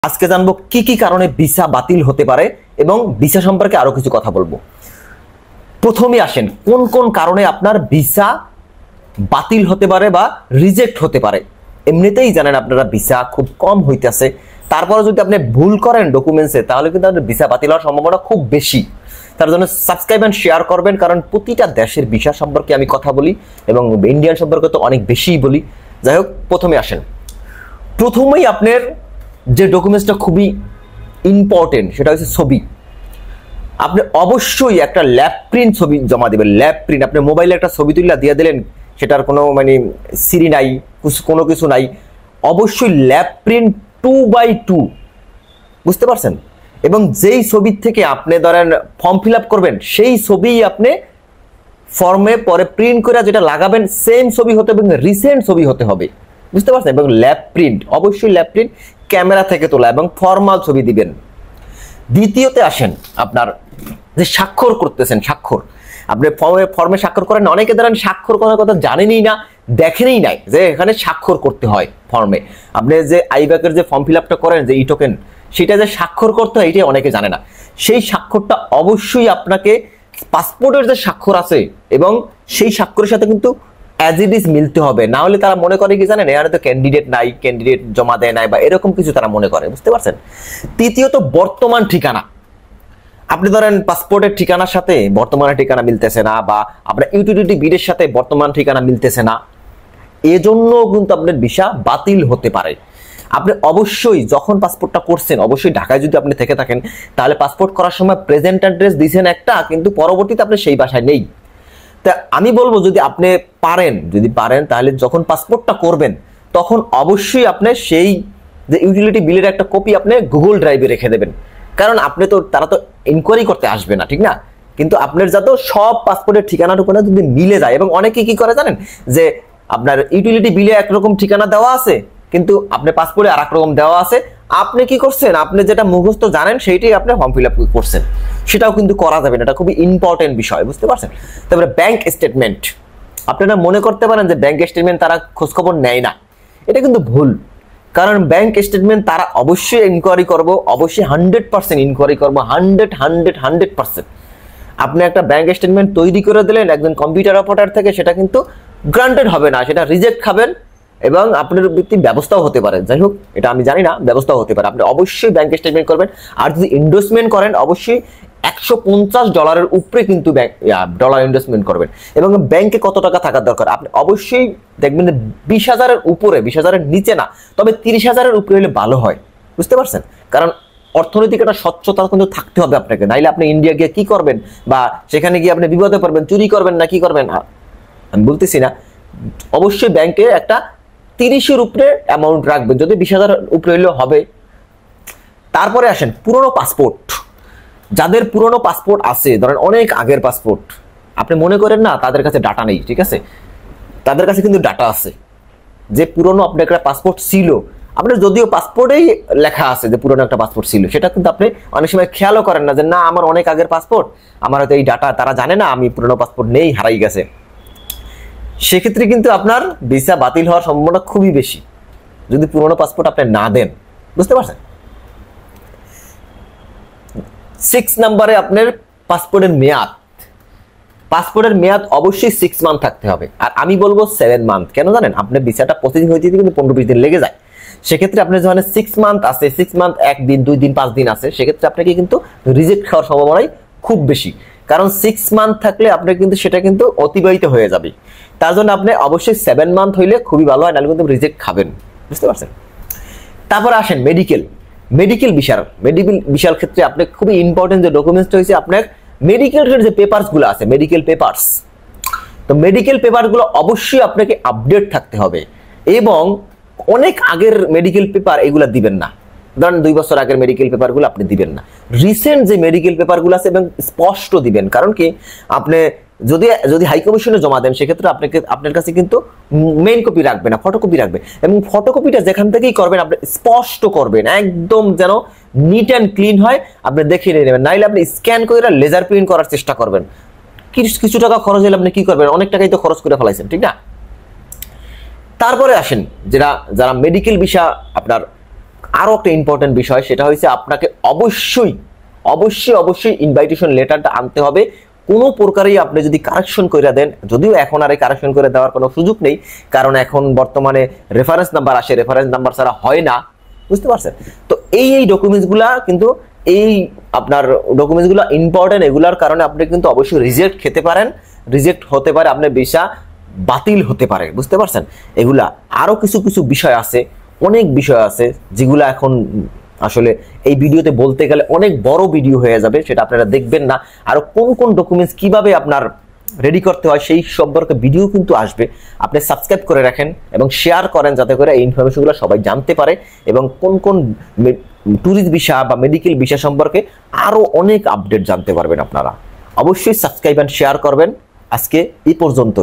আজকে জানবো কি কি কারণে ভিসা বাতিল হতে পারে এবং ভিসা সম্পর্কে আরো কিছু কথা বলবো। প্রথমে আসেন কোন কোন কারণে আপনার ভিসা বাতিল হতে পারে বা রিজেক্ট হতে পারে। এমনিতেই জানেন আপনারা ভিসা খুব কম হইতেছে, তারপরে যদি আপনি ভুল করেন ডকুমেন্টসে তাহলে কিন্তু আপনার ভিসা বাতিল হওয়ার সম্ভাবনা খুব বেশি। তার জন্য সাবস্ক্রাইব এন্ড শেয়ার করবেন, কারণ প্রতিটা দেশের ভিসা সম্পর্কে আমি কথা বলি এবং ইন্ডিয়ান সম্পর্কে তো অনেক বেশিই বলি। যাই হোক, প্রথমে আসেন, প্রথমেই আপনার যে ডকুমেন্টসটা খুবই ইম্পর্টেন্ট সেটা হচ্ছে ছবি। আপনি অবশ্যই একটা ল্যাব প্রিন্ট ছবি জমা দেবেন। ল্যাব প্রিন্ট, আপনি মোবাইলে একটা ছবি তুলে দিয়ে দিলেন, সেটার কোনো সিরি নাই, কোনো কিছু নাই, অবশ্যই ল্যাব প্রিন্ট 2x2, বুঝতে পারছেন? এবং যেই ছবির থেকে আপনি ধরেন ফর্ম ফিল আপ করবেন সেই ছবিই আপনি ফর্মে পরে প্রিন্ট করে যেটা লাগাবেন সেম ছবি হতে হবে এবং রিসেন্ট ছবি হতে হবে, বুঝতে পারছেন? এবং ল্যাব প্রিন্ট, অবশ্যই ল্যাব প্রিন্ট ক্যামেরা থেকে তোলা এবং ফর্মাল ছবি দিবেন। দ্বিতীয়তে আসেন, আপনার যে স্বাক্ষর করতেছেন, স্বাক্ষর আপনি ফর্মে স্বাক্ষর করেন, অনেকে ধরেন স্বাক্ষর করার কথা জানেনই না, দেখেনই নাই যে এখানে স্বাক্ষর করতে হয় ফর্মে। আপনি যে আইব্যাকের যে ফর্ম ফিল আপটা করেন, যে ই টোকেন, সেটা যে স্বাক্ষর করতে হয় এটাই অনেকে জানে না। সেই স্বাক্ষরটা অবশ্যই আপনাকে পাসপোর্টের যে স্বাক্ষর আছে এবং সেই স্বাক্ষরের সাথে কিন্তু অ্যাজ ইট ইজ মিলতে হবে, না হলে তারা মনে করে কি জানেন, এখানে তো ক্যান্ডিডেট নাই, ক্যান্ডিডেট জমা দেয় নাই বা এরকম কিছু তারা মনে করে, বুঝতে পারছেন? তৃতীয়ত বর্তমান ঠিকানা। আপনি ধরেন পাসপোর্টের ঠিকানার সাথে বর্তমানের ঠিকানা মিলতেছে না, বা আপনার ইউটিলিটি বিলের সাথে বর্তমান ঠিকানা মিলতেছে না, এজন্য কিন্তু আপনার ভিসা বাতিল হতে পারে। আপনি অবশ্যই যখন পাসপোর্টটা করছেন, অবশ্যই ঢাকায় যদি আপনি থেকে থাকেন তাহলে পাসপোর্ট করার সময় প্রেজেন্ট অ্যাড্রেস দিয়েছেন একটা, কিন্তু পরবর্তীতে আপনি সেই বাসায় নেই। তা আমি বলবো যদি আপনি পারেন তাহলে যখন পাসপোর্টটা করবেন তখন অবশ্যই আপনি সেই যে ইউটিলিটি বিলের একটা কপি আপনি গুগল ড্রাইভে রেখে দেবেন, কারণ আপনি তো তারা তো ইনকোয়ারি করতে আসবে না, ঠিক না? কিন্তু আপনার যাতে সব পাসপোর্টের ঠিকানাটুকু যদি মিলে যায়। এবং অনেকে কি করে জানেন, যে আপনার ইউটিলিটি বিলে একরকম ঠিকানা দেওয়া আছে কিন্তু আপনার পাসপোর্টে আর এক রকম দেওয়া আছে। আপনি কি করছেন, আপনি যেটা মুখস্থ জানেন সেইটাই আপনি ফর্ম ফিল আপ করছেন, সেটাও কিন্তু করা যাবে না। এটা খুবই ইম্পর্টেন্ট বিষয়, বুঝতে পারছেন? তারপরে ব্যাংক স্টেটমেন্ট, আপনারা মনে করতে পারেন যে ব্যাংক স্টেটমেন্ট তারা খোঁজখবর নেয় না, এটা কিন্তু ভুল। কারণ ব্যাংক স্টেটমেন্ট তারা অবশ্যই ইনকোয়ারি করবো, অবশ্যই 100% ইনকোয়ারি করবো, 100%। আপনি একটা ব্যাংক স্টেটমেন্ট তৈরি করে দিলেন একজন কম্পিউটার অপারেটর থেকে, সেটা কিন্তু গ্রান্টেড হবে না, সেটা রিজেক্ট খাবেন এবং আপনার ব্যক্তি ব্যবস্থাও হতে পারে। যাই হোক, এটা আমি জানি না, ব্যবস্থাও হতে পারে। আপনি অবশ্যই ব্যাংক স্টেটমেন্ট করবেন। আর যদি ইনভেস্টমেন্ট করেন অবশ্যই $150 উপরে কিন্তু ডলার ইনভেস্টমেন্ট করবেন। এবং ব্যাংকে কত টাকা থাকার দরকার আপনি অবশ্যই দেখবেন যে 20,000-এর উপরে, 20,000-এর নিচে না, তবে 30,000-এর উপরে হলে ভালো হয়, বুঝতে পারছেন? কারণ অর্থনৈতিক একটা স্বচ্ছতা কিন্তু থাকতে হবে আপনাকে, নাইলে আপনি ইন্ডিয়া গিয়ে কি করবেন, বা সেখানে গিয়ে আপনি বিপদে পড়বেন, চুরি করবেন না কি করবেন আমি বলতেছি না। অবশ্যই ব্যাংকে একটা 30-এর উপরে অ্যামাউন্ট রাখবেন, যদি 20,000 উপরে হলেও হবে। তারপরে আসেন পুরনো পাসপোর্ট। যাদের পুরনো পাসপোর্ট আছে, ধরেন অনেক আগের পাসপোর্ট, আপনি মনে করেন না তাদের কাছে ডাটা নেই, ঠিক আছে? তাদের কাছে কিন্তু ডাটা আছে যে পুরনো আপনার একটা পাসপোর্ট ছিল, আপনার যদিও পাসপোর্টেই লেখা আছে যে পুরনো একটা পাসপোর্ট ছিল, সেটা কিন্তু আপনি অনেক সময় খেয়ালও করেন না, যে না আমার অনেক আগের পাসপোর্ট, আমার হয়তো এই ডাটা, তারা জানে না আমি পুরনো পাসপোর্ট নেই, হারাই গেছে। সেক্ষেত্রে কিন্তু আপনার ভিসা বাতিল হওয়ার সম্ভাবনা খুবই বেশি যদি পুরনো পাসপোর্ট আপনি না দেন, বুঝতে পারছেন? 6 নম্বরে আপনার পাসপোর্টের মেয়াদ। পাসপোর্টের মেয়াদ অবশ্যই 6 মান্থ থাকতে হবে, আর আমি বলবো 7 মান্থ। কেন জানেন? আপনার ভিসাটা প্রসেসিং হইতে কিন্তু 15-20 দিন লেগে যায়। সেক্ষেত্রে আপনার যখন 6 মান্থ আছে, 6 মান্থ 1 দিন 2 দিন 5 দিন আছে, সেক্ষেত্রে আপনাকে কিন্তু রিজেক্ট খাওয়ার সম্ভাবনাই খুব বেশি। কারণ 6 মান্থ থাকলে আপনার কিন্তু সেটা কিন্তু অতিবাহিত হয়ে যাবে। তার জন্য আপনি অবশ্যই 7 মান্থ হইলে খুবই ভালো হয়, নাহলে কিন্তু রিজেক্ট খাবেন, বুঝতে পারছেন? তারপর আসেন মেডিকেল ভিসার ক্ষেত্রে আপনি খুবই ইম্পর্টেন্ট যে ডকুমেন্টস হয়েছে আপনার মেডিকেল যে পেপারসগুলো আছে, মেডিকেল পেপারস। তো মেডিকেল পেপারগুলো অবশ্যই আপনাকে আপডেট থাকতে হবে, এবং অনেক আগের মেডিকেল পেপার এগুলো দিবেন না। ধরেন 2 বছর আগের মেডিকেল পেপারগুলো আপনি দিবেন না। রিসেন্ট যে মেডিকেল পেপারগুলো আছে এবং স্পষ্ট দিবেন, কারণ কি আপনি যদি হাই কমিশনে জমা দেন সেক্ষেত্রে আপনার কাছে কিন্তু মেইন কপি রাখবে না, ফটোকপি রাখবে, এবং ফটোকপিটা যেখান থেকেই করবেন আপনি স্পষ্ট করবেন, একদম যেন নিট অ্যান্ড ক্লিন হয়, আপনি দেখে নিয়ে নেবেন। নাইলে আপনি স্ক্যান করে লেজার প্রিন্ট করার চেষ্টা করবেন, কিছু টাকা খরচ হলে আপনি কি করবেন, অনেক টাকাই তো খরচ করে ফেলাইছেন, ঠিক না? তারপরে আসেন যারা মেডিকেল ভিসা আপনার আরো একটা ইম্পর্টেন্ট বিষয়, সেটা হচ্ছে আপনাকে অবশ্যই অবশ্যই অবশ্যই ইনভাইটেশন লেটারটা আনতে হবে। কোনো প্রকারেই আপনি যদি কারেকশন করে দেন, যদিও এখন আর কারেকশন করে দেওয়ার কোনো সুযোগ নেই, কারণ এখন বর্তমানে রেফারেন্স নাম্বার আসে, রেফারেন্স নাম্বার ছাড়া হয় না, বুঝতে পারছেন? তো এই ডকুমেন্টসগুলা কিন্তু, এই আপনার ডকুমেন্টসগুলো ইম্পর্টেন্ট, এগুলার কারণে আপনি কিন্তু অবশ্যই রিজেক্ট খেতে পারেন, রিজেক্ট হতে পারে, আপনার ভিসা বাতিল হতে পারে, বুঝতে পারছেন? এগুলা আরো কিছু কিছু বিষয় আছে, অনেক বিষয় আছে যেগুলো এখন আসলে এই ভিডিওতে বলতে গেলে অনেক বড় ভিডিও হয়ে যাবে, সেটা আপনারা দেখবেন না। আর কোন কোন ডকুমেন্টস কিভাবে আপনার রেডি করতে হয় সেই সম্পর্কে ভিডিও কিন্তু আসবে। আপনি সাবস্ক্রাইব করে রাখেন এবং শেয়ার করেন, যাতে করে এই ইনফরমেশনগুলো সবাই জানতে পারে, এবং কোন কোন ট্যুরিস্ট ভিসা বা মেডিকেল ভিসা সম্পর্কে আরো অনেক আপডেট জানতে পারবেন আপনারা। অবশ্যই সাবস্ক্রাইব এন্ড শেয়ার করবেন। আজকে এই পর্যন্ত।